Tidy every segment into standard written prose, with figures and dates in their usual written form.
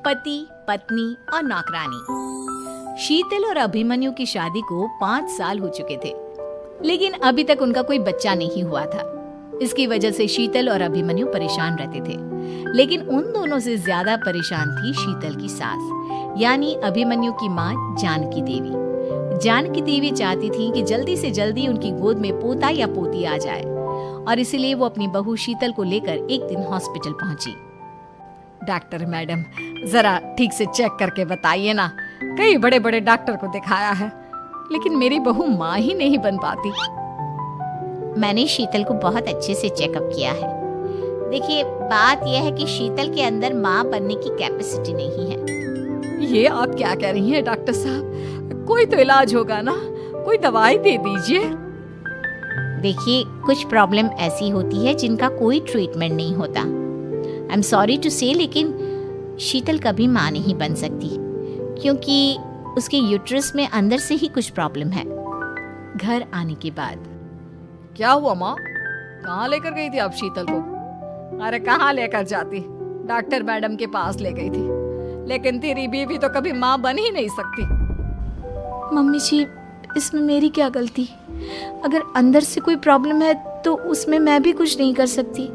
पति, पत्नी और नौकरानी। शीतल और अभिमन्यु की शादी को 5 साल हो चुके थे, लेकिन अभी तक उनका कोई बच्चा नहीं हुआ था। इसकी वजह से शीतल और अभिमन्यु परेशान रहते थे, लेकिन उन दोनों से ज्यादा परेशान थी शीतल की सास, यानी अभिमन्यु की माँ जानकी देवी। जानकी देवी चाहती थी कि जल्दी से जल्दी उनकी गोद में पोता या पोती आ जाए, और इसीलिए वो अपनी बहू शीतल को लेकर एक दिन हॉस्पिटल पहुंची। डॉक्टर मैडम, जरा ठीक से चेक करके बताइए ना। कई बड़े बड़े डॉक्टर को दिखाया है, लेकिन मेरी बहू माँ ही नहीं बन पाती। मैंने शीतल को बहुत अच्छे से चेकअप किया है। देखिए, बात यह है कि शीतल के अंदर माँ बनने की कैपेसिटी नहीं है। ये आप क्या कह रही हैं डॉक्टर साहब? कोई तो इलाज होगा ना, कोई दवाई दे दीजिए। देखिए, कुछ प्रॉब्लम ऐसी होती है जिनका कोई ट्रीटमेंट नहीं होता। आई एम सॉरी टू से, लेकिन शीतल कभी माँ नहीं बन सकती, क्योंकि उसके यूट्रस में अंदर से ही कुछ प्रॉब्लम है। घर आने के बाद क्या हुआ माँ? कहाँ लेकर गई थी आप शीतल को? अरे कहाँ लेकर जाती, डॉक्टर मैडम के पास ले गई थी, लेकिन तेरी बीवी तो कभी माँ बन ही नहीं सकती। मम्मी जी, इसमें मेरी क्या गलती? अगर अंदर से कोई प्रॉब्लम है तो उसमें मैं भी कुछ नहीं कर सकती।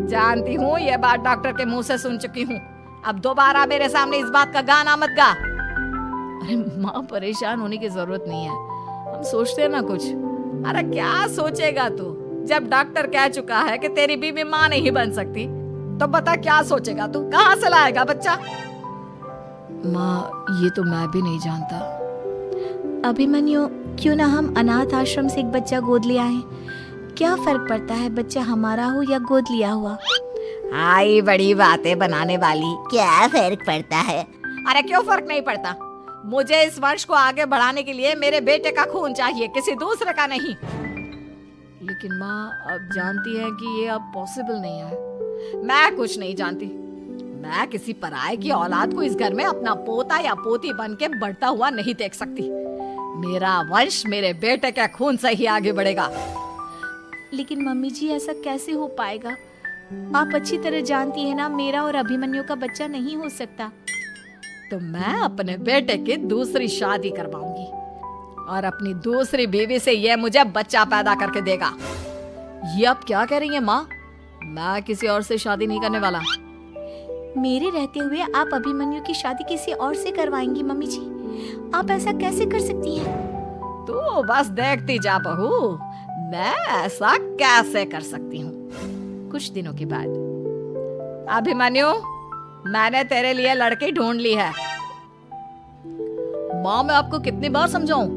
जानती हूँ, ये बात डॉक्टर के मुंह से सुन चुकी हूँ। अब दोबारा मेरे सामने इस बात का गाना मत गा। अरे माँ, परेशान होने की जरूरत नहीं है, हम सोचते हैं ना कुछ। अरे क्या सोचेगा तू? जब डॉक्टर कह चुका है कि तेरी बीवी माँ नहीं बन सकती, तो बता क्या सोचेगा तू? कहाँ से लाएगा बच्चा? माँ, ये तो मैं भी नहीं जानता। अभिमन्यु, क्यों ना हम अनाथ आश्रम से एक बच्चा गोद ले आए? क्या फर्क पड़ता है बच्चा हमारा हो या गोद लिया हुआ? आई बड़ी बातें बनाने वाली। क्या फर्क पड़ता है? अरे क्यों फर्क नहीं पड़ता? मुझे इस वंश को आगे बढ़ाने के लिए मेरे बेटे का खून चाहिए, किसी दूसरे का नहीं। लेकिन माँ, आप जानती हैं कि ये अब पॉसिबल नहीं है। मैं कुछ नहीं जानती। मैं किसी पराये की औलाद को इस घर में अपना पोता या पोती बन के बढ़ता हुआ नहीं देख सकती। मेरा वंश मेरे बेटे के खून से ही आगे बढ़ेगा। लेकिन मम्मी जी, ऐसा कैसे हो पाएगा? आप अच्छी तरह जानती हैं ना, मेरा और अभिमन्यु का बच्चा नहीं हो सकता। तो मैं अपने बेटे की दूसरी शादी करवाऊंगी, और अपनी दूसरी बीवी से ये मुझे बच्चा पैदा करके देगा। ये आप क्या कह रही हैं माँ? मैं किसी और से शादी नहीं करने वाला। मेरे रहते हुए आप अभिमन्यु की शादी किसी और से करवाएंगी? मम्मी जी, आप ऐसा कैसे कर सकती हैं? तू बस देखती जा बहू, मैं ऐसा कैसे कर सकती हूँ। कुछ दिनों के बाद, अभिमन्यु, मैंने तेरे लिए लड़की ढूंढ ली है। माँ, मैं आपको कितनी बार समझाऊं,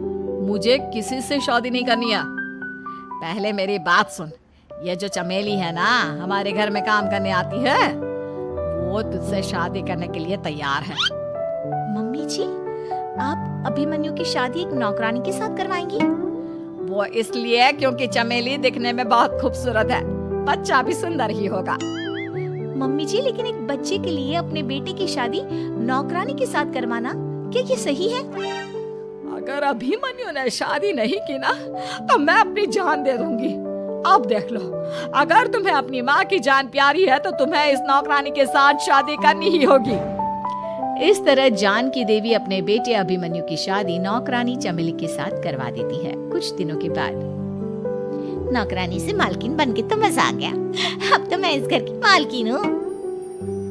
मुझे किसी से शादी नहीं करनी है। पहले मेरी बात सुन। ये जो चमेली है ना, हमारे घर में काम करने आती है, वो तुझसे शादी करने के लिए तैयार है। मम्मी जी, आप अभिमन्यु की शादी एक नौकरानी के साथ करवाएंगी? वो इसलिए क्योंकि चमेली दिखने में बहुत खूबसूरत है, बच्चा भी सुंदर ही होगा। मम्मी जी, लेकिन एक बच्चे के लिए अपने बेटे की शादी नौकरानी के साथ करवाना, क्या ये सही है? अगर अभिमन्यु ने शादी नहीं की ना, तो मैं अपनी जान दे दूंगी। अब देख लो, अगर तुम्हें अपनी माँ की जान प्यारी है तो तुम्हें इस नौकरानी के साथ शादी करनी ही होगी। इस तरह जानकी देवी अपने बेटे अभिमन्यु की शादी नौकरानी चमेली के साथ करवा देती है। कुछ दिनों के बाद, नौकरानी से मालकिन बन के तो मजा आ गया। अब तो मैं इस घर की मालकिन हूँ।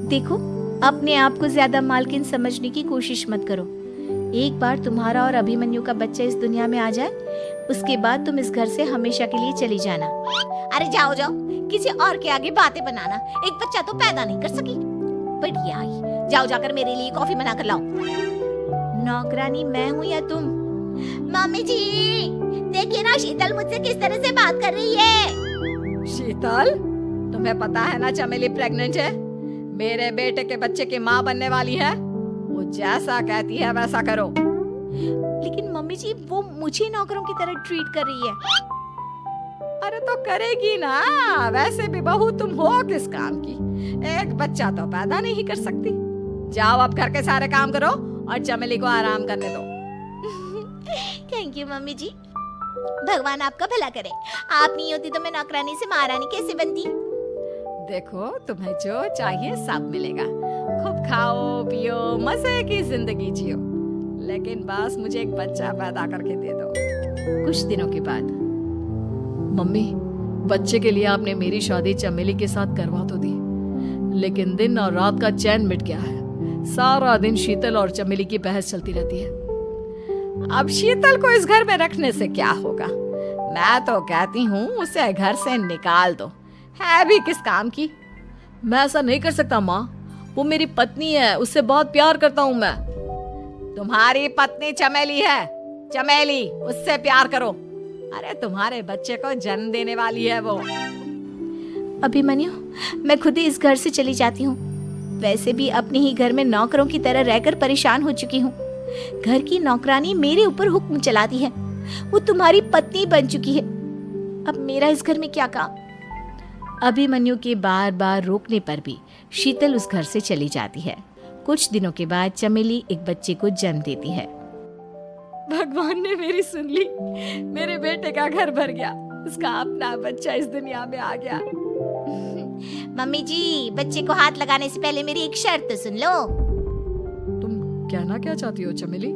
देखो, अपने आप को ज्यादा मालकिन समझने की कोशिश मत करो। एक बार तुम्हारा और अभिमन्यु का बच्चा इस दुनिया में आ जाए, उसके बाद तुम इस घर से हमेशा के लिए चली जाना। अरे जाओ जाओ, किसी और के आगे बातें बनाना। एक बच्चा तो पैदा नहीं कर सकी, बढ़िया आई। जाओ जाकर मेरे लिए कॉफी बना कर लाओ। नौकरानी मैं हूँ या तुम? मम्मी जी, देखिए ना शीतल मुझसे किस तरह से बात कर रही है। शीतल, तुम्हें पता है ना चमेली प्रेग्नेंट है, मेरे बेटे के बच्चे की माँ बनने वाली है। वो जैसा कहती है वैसा करो। लेकिन मम्मी जी, वो मुझे नौकरों की तरह ट्रीट कर रही है। अरे तो करेगी ना, वैसे भी बहू तुम हो किस काम की? एक बच्चा तो पैदा नहीं कर सकती। जाओ अब घर के सारे काम करो और चमेली को आराम करने दो। थैंक यू मम्मी जी, भगवान आपका भला करे। आप नहीं होती तो मैं नौकरानी से महारानी कैसे बनती? देखो, तुम्हें जो चाहिए सब मिलेगा। खूब खाओ पियो, मजे की जिंदगी जियो, लेकिन बस मुझे एक बच्चा पैदा करके दे दो। कुछ दिनों के बाद, मम्मी, बच्चे के लिए आपने मेरी शादी चमेली के साथ करवा तो दी, लेकिन दिन और रात का चैन मिट गया है। सारा दिन शीतल और चमेली की बहस चलती रहती है। अब शीतल को इस घर में रखने से क्या होगा? मैं तो कहती हूँ उसे घर से निकाल दो, है भी किस काम की। मैं ऐसा नहीं कर सकता माँ, वो मेरी पत्नी है, उससे बहुत प्यार करता हूँ मैं। तुम्हारी पत्नी चमेली है, चमेली, उससे प्यार करो। अरे तुम्हारे बच्चे को जन्म देने वाली है वो। अभिमन्यु, मैं खुद ही इस घर से चली जाती हूँ। वैसे भी अपने ही घर में नौकरों की तरह रहकर परेशान हो चुकी हूँ। घर की नौकरानी मेरे ऊपर हुक्म चलाती है, वो तुम्हारी पत्नी बन चुकी है। अब मेरा इस घर में क्या काम? अभिमन्यु के बार बार रोकने पर भी शीतल उस घर से चली जाती है। कुछ दिनों के बाद चमेली एक बच्चे को जन्म देती है। भगवान ने मेरी सुन ली, मेरे बेटे का घर भर गया, उसका अपना बच्चा इस दुनिया में आ गया। मम्मी जी, बच्चे को हाथ लगाने से पहले मेरी एक शर्त तो सुन लो। तुम कहना क्या चाहती हो चमेली?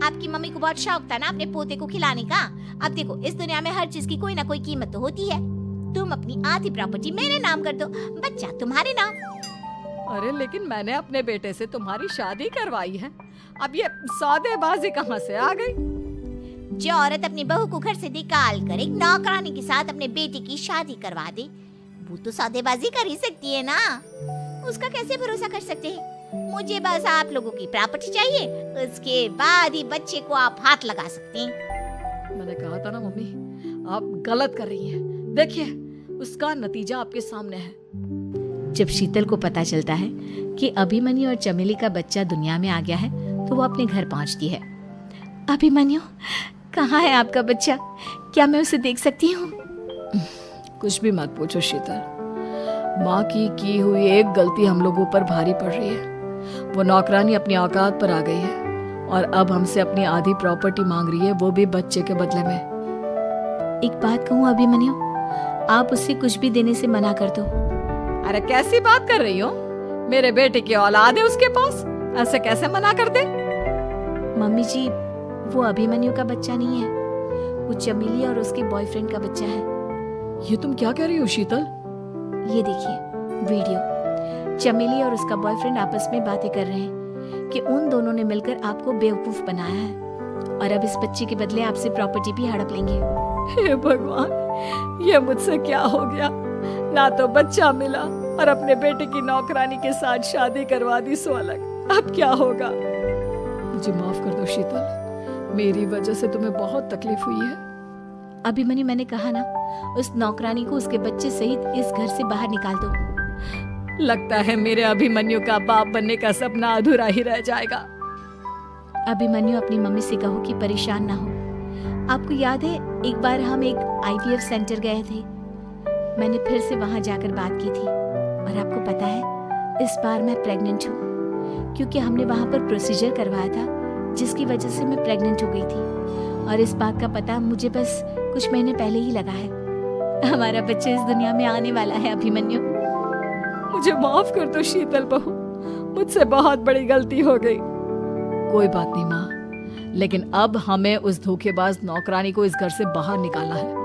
आपकी मम्मी को बहुत शौक था ना अपने पोते को खिलाने का। अब देखो, इस दुनिया में हर चीज की कोई ना कोई कीमत तो होती है। तुम अपनी आधी प्रॉपर्टी मेरे नाम कर दो, बच्चा तुम्हारे नाम। अरे लेकिन मैंने अपने बेटे से तुम्हारी शादी करवाई है, अब ये सौदेबाजी कहाँ से आ गई? जो औरत अपनी बहू को घर से निकाल कर एक नौकरानी के साथ अपने बेटे की शादी करवा दे, वो तो सौदेबाजी कर ही सकती है ना। उसका कैसे भरोसा कर सकते हैं? मुझे बस आप लोगों की प्रॉपर्टी चाहिए, उसके बाद ही बच्चे को आप हाथ लगा सकते हैं। मैंने कहा था ना मम्मी, आप गलत कर रही हैं। देखिए, उसका नतीजा आपके सामने है। जब शीतल को पता चलता है कि अभिमन्यु और चमेली का बच्चा दुनिया में आ गया है, तो वो अपने घर पहुंचती है। अभिमन्यु, कहाँ है आपका बच्चा? क्या मैं उसे देख सकती हूँ? कुछ भी मत पूछो शीतल, माँ की हुई एक गलती हम लोगों पर भारी पड़ रही है। वो नौकरानी अपनी औकात पर आ गई है और अब हमसे अपनी आधी प्रॉपर्टी मांग रही है, वो भी बच्चे के बदले में। एक बात कहूँ अभिमन्यु, आप उससे कुछ भी देने से मना कर दो। अरे कैसी बात कर रही हो? मेरे बेटे की औलाद है उसके पास, ऐसे कैसे मना कर दे? मम्मी जी, वो अभिमन्यु का बच्चा नहीं है, वो चमेली और उसके बॉयफ्रेंड का बच्चा है। ये तुम क्या कह रही हो शीतल? ये देखिए वीडियो, चमेली और उसका बॉयफ्रेंड आपस में बातें कर रहे हैं कि उन दोनों ने मिलकर आपको बेवकूफ बनाया है और अब इस बच्चे के बदले आपसे प्रॉपर्टी भी हड़प लेंगे। हे भगवान, ये मुझसे क्या हो गया? ना तो बच्चा मिला और अपने बेटे की नौकरानी के साथ शादी करवा दी सो अलग। अब क्या होगा? मुझे माफ कर दो शीतल, मेरी वजह से तुम्हें बहुत तकलीफ हुई है। अभिमन्यु, मैंने कहा ना, उस नौकरानी को उसके बच्चे सहित इस घर से बाहर निकाल दो। लगता है मेरे अभिमन्यु का बाप बनने का सपना अधूरा ही रह जाएगा। अभिमन्यु, अपनी मम्मी से कहो कि परेशान ना हो। आपको याद है एक बार हम एक IVF सेंटर गए थे, मैंने फिर से वहां जाकर बात की थी और आपको पता है इस बार मैं प्रेग्नेंट हूँ, क्योंकि हमने वहां पर प्रोसीजर करवाया था जिसकी वजह से मैं प्रेग्नेंट हो गई थी। और इस बात का पता मुझे बस कुछ महीने पहले ही लगा है। हमारा बच्चा इस दुनिया में आने वाला है अभिमन्यु। मुझे माफ कर दो शीतल बहू, मुझसे बहुत बड़ी गलती हो गई। कोई बात नहीं माँ, लेकिन अब हमें उस धोखेबाज नौकरानी को इस घर से बाहर निकालना है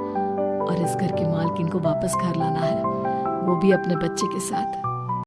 और इस घर की मालकिन को वापस घर लाना है, वो भी अपने बच्चे के साथ।